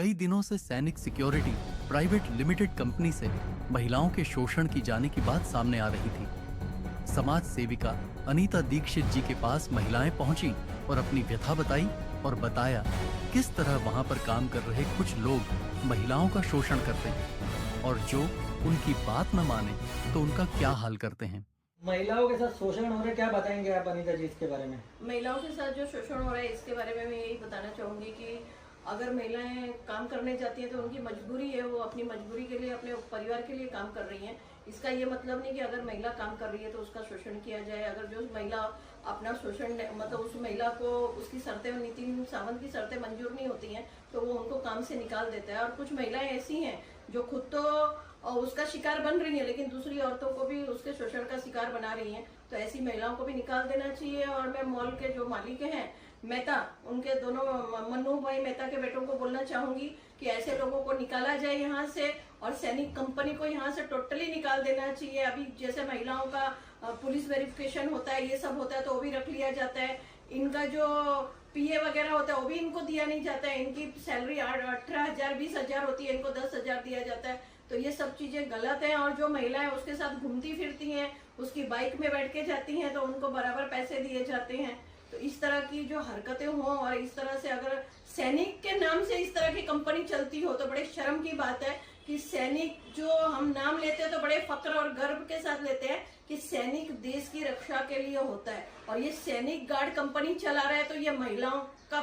कई दिनों से सैनिक सिक्योरिटी प्राइवेट लिमिटेड कंपनी से महिलाओं के शोषण की जाने की बात सामने आ रही थी। समाज सेविका अनीता दीक्षित जी के पास महिलाएं पहुंची और अपनी व्यथा बताई और बताया किस तरह वहां पर काम कर रहे कुछ लोग महिलाओं का शोषण करते हैं और जो उनकी बात न माने तो उनका क्या हाल करते हैं। महिलाओं के साथ शोषण हो रहा है, क्या बताएंगे आप अनीता जी इसके बारे में? महिलाओं के साथ जो शोषण हो रहा है इसके बारे में मैं यही बताना चाहूँगी कि अगर महिलाएं काम करने जाती हैं तो उनकी मजबूरी है, वो अपनी मजबूरी के लिए अपने परिवार के लिए काम कर रही हैं। इसका ये मतलब नहीं कि अगर महिला काम कर रही है तो उसका शोषण किया जाए। अगर जो महिला अपना शोषण मतलब उस महिला को उसकी शर्तें नितिन सावंत की शर्तें मंजूर नहीं होती हैं तो वो उनको काम से निकाल देता है। और कुछ महिलाएं ऐसी हैं जो खुद तो उसका शिकार बन रही है लेकिन दूसरी औरतों को भी उसके शोषण का शिकार बना रही हैं, तो ऐसी महिलाओं को भी निकाल देना चाहिए। और मैं मॉल के जो मालिक हैं मेहता, उनके दोनों मन्नू भाई मेहता के बेटों को बोलना चाहूंगी कि ऐसे लोगों को निकाला जाए यहाँ से और सैनिक कंपनी को यहाँ से टोटली निकाल देना चाहिए। अभी जैसे महिलाओं का पुलिस वेरिफिकेशन होता है, ये सब होता है तो वो भी रख लिया जाता है। इनका जो पीए वगैरह होता है वो भी इनको दिया नहीं जाता है। इनकी सैलरी 18,000 20,000 होती है, इनको 10,000 दिया जाता है। तो ये सब चीजें गलत हैं। और जो महिलाएं उसके साथ घूमती फिरती हैं, उसकी बाइक में बैठ के जाती हैं तो उनको बराबर पैसे दिए जाते हैं। तो इस तरह की जो हरकतें हों और इस तरह से अगर सैनिक के नाम से इस तरह की कंपनी चलती हो तो बड़े शर्म की बात है कि सैनिक जो हम नाम लेते हैं तो बड़े फक्र और गर्व के साथ लेते हैं कि सैनिक देश की रक्षा के लिए होता है और ये सैनिक गार्ड कंपनी चला रहा है तो ये महिलाओं का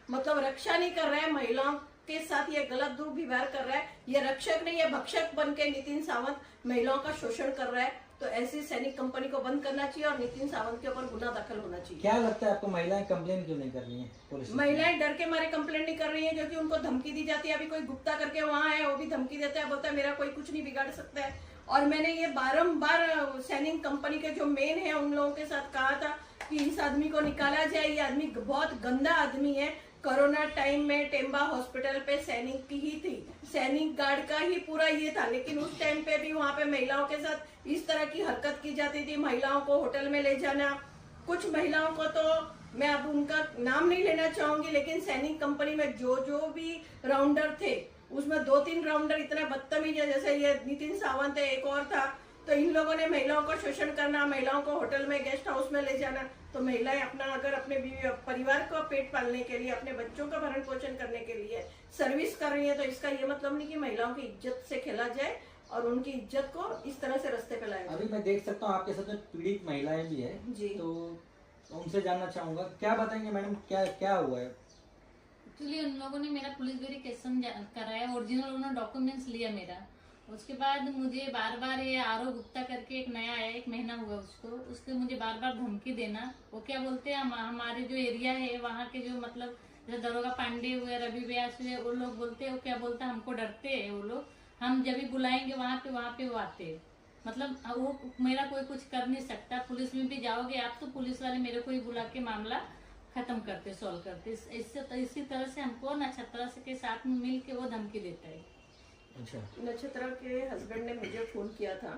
मतलब रक्षा नहीं कर रहा है, महिलाओं के साथ ये गलत दुर्व्यवहार कर रहा है। ये रक्षक नहीं, ये भक्षक बन के नितिन सावंत महिलाओं का शोषण कर रहा है। तो ऐसी सैनिक कंपनी को बंद करना चाहिए और नितिन सावंत के ऊपर गुना दाखिल होना चाहिए। क्या लगता है आपको, महिलाएं कंप्लेन क्यों नहीं कर रही हैं पुलिस? महिलाएं डर के मारे कंप्लेन नहीं कर रही हैं क्योंकि उनको धमकी दी जाती है। अभी कोई गुप्ता करके वहां है, वो भी धमकी देता है, बोलता है मेरा कोई कुछ नहीं बिगाड़ सकता है। और मैंने ये बारंबार सैनिक कंपनी के जो मेन है उन लोगों के साथ कहा था कि इस आदमी को निकाला जाए, ये आदमी बहुत गंदा आदमी है। कोरोना टाइम में टेम्बा हॉस्पिटल पे सैनिक की ही थी, सैनिक गार्ड का ही पूरा ये था, लेकिन उस टाइम पे भी वहाँ पे महिलाओं के साथ इस तरह की हरकत की जाती थी। महिलाओं को होटल में ले जाना, कुछ महिलाओं को तो मैं अब उनका नाम नहीं लेना चाहूंगी लेकिन सैनिक कंपनी में जो भी राउंडर थे उसमें 2-3 राउंडर इतने बदतमीज है, जैसे ये नितिन सावंत है, एक और था। तो इन लोगों ने महिलाओं का शोषण करना, महिलाओं को होटल में गेस्ट हाउस में ले जाना। तो महिलाएं अपना अगर अपने परिवार को पेट पालने के लिए, अपने बच्चों का भरण पोषण करने के लिए सर्विस कर रही है तो इसका ये मतलब नहीं कि महिलाओं की इज्जत से खेला जाए और उनकी इज्जत को इस तरह से रास्ते पे लाया। अभी मैं देख सकता हूँ आपके साथ में पीड़ित महिलाएं भी है जी, तो उनसे जानना चाहूंगा, क्या बताएंगे मैडम, क्या हुआ है? एक्चुअली उन लोगों ने मेरा पुलिस वेरिफिकेशन कराया, ओरिजिनल उन्होंने डॉक्यूमेंट्स लिया मेरा। उसके बाद मुझे बार बार ये आरओ गुप्ता करके एक नया आया, 1 महीना हुआ उसके मुझे बार बार धमकी देना। वो क्या बोलते हैं, हमारे जो एरिया है वहाँ के जो मतलब जैसे दरोगा पांडे हुए, रवि व्यास हुए, वो लोग बोलते हैं, वो क्या बोलता है, हमको डरते हैं वो लोग, हम जब भी बुलाएंगे वहाँ पे वो आते हैं। मतलब वो मेरा कोई कुछ कर नहीं सकता। पुलिस में भी जाओगे आप तो पुलिस वाले मेरे को ही बुला के मामला खत्म करते, सॉल्व करते। इसी तरह से हमको नक्षत्रा के साथ मिल के वो धमकी देता है। अच्छा। नक्षत्रा के हस्बैंड ने मुझे फोन किया था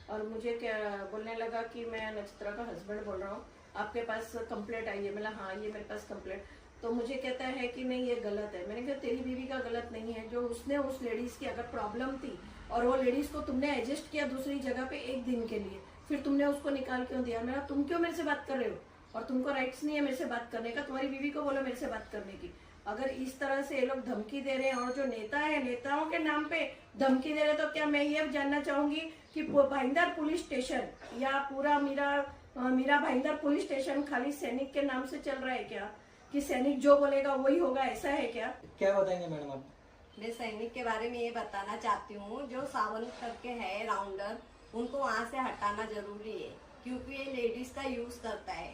और मुझे क्या बोलने लगा कि मैं नक्षत्रा का हस्बैंड बोल रहा हूँ, आपके पास कंप्लेंट आई है। मैं हाँ, ये मेरे पास कंप्लेंट। तो मुझे कहता है कि नहीं ये गलत है। मैंने कहा तेरी बीवी का गलत नहीं है, जो उसने उस लेडीज की अगर प्रॉब्लम थी और वो लेडीज को तुमने एडजस्ट किया दूसरी जगह पे 1 दिन के लिए, फिर तुमने उसको निकाल क्यों दिया? मेरा तुम क्यों मेरे से बात कर रहे हो और तुमको राइट्स नहीं है मेरे से बात करने का, तुम्हारी बीवी को बोलो मेरे से बात करने की। अगर इस तरह से ये लोग धमकी दे रहे हैं और जो नेता है नेताओं के नाम पे धमकी दे रहे हैं तो क्या मैं ये जानना चाहूंगी कि भाईंदर पुलिस स्टेशन या पूरा मीरा भाईंदर पुलिस स्टेशन खाली सैनिक के नाम से चल रहा है क्या? कि सैनिक जो बोलेगा वही होगा, ऐसा है क्या? क्या बताएंगे मैडम आप? मैं सैनिक के बारे में ये बताना चाहती हूँ, जो सावंत करके है राउंडर, उनको वहाँ से हटाना जरूरी है क्योंकि ये लेडीज का यूज करता है।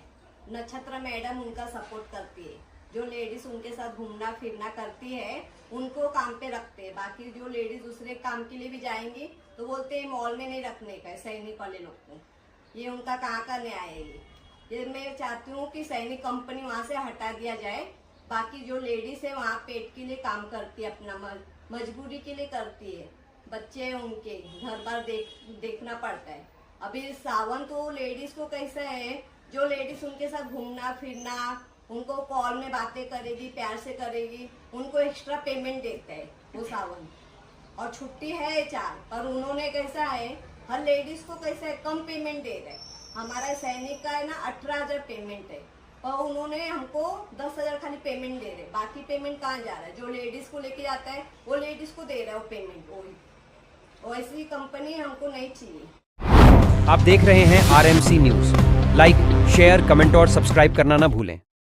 नक्षत्रा मैडम उनका सपोर्ट करती है, जो लेडीज उनके साथ घूमना फिरना करती है उनको काम पे रखते हैं। बाकी जो लेडीज दूसरे काम के लिए भी जाएंगी तो बोलते हैं मॉल में नहीं रखने का है सैनिक वाले लोग को। ये उनका कहाँ का न्याय है? ये मैं चाहती हूँ कि सैनिक कंपनी वहाँ से हटा दिया जाए। बाकी जो लेडीज है वहाँ पेट के लिए काम करती है, अपना मजबूरी के लिए करती है, बच्चे उनके घर बार देखना पड़ता है। अभी सावंत वो लेडीज को कैसा है, जो लेडीज उनके साथ घूमना फिरना उनको कॉल में बातें करेगी, प्यार से करेगी, उनको एक्स्ट्रा पेमेंट देता है वो सावन। और छुट्टी है 4, पर उन्होंने कैसा है, हर लेडीज को कैसा है, कम पेमेंट दे रहे हैं। हमारा सैनिक का है ना 18,000 पेमेंट है, और उन्होंने हमको 10,000 खाली पेमेंट दे रहे। बाकी पेमेंट कहाँ जा रहा है? जो लेडीज को लेके जाता है वो लेडीज को दे रहा है वो पेमेंट। वही ऐसी कंपनी हमको नहीं चाहिए। आप देख रहे हैं RMC news. Like, share, comment और सब्सक्राइब करना ना भूलें।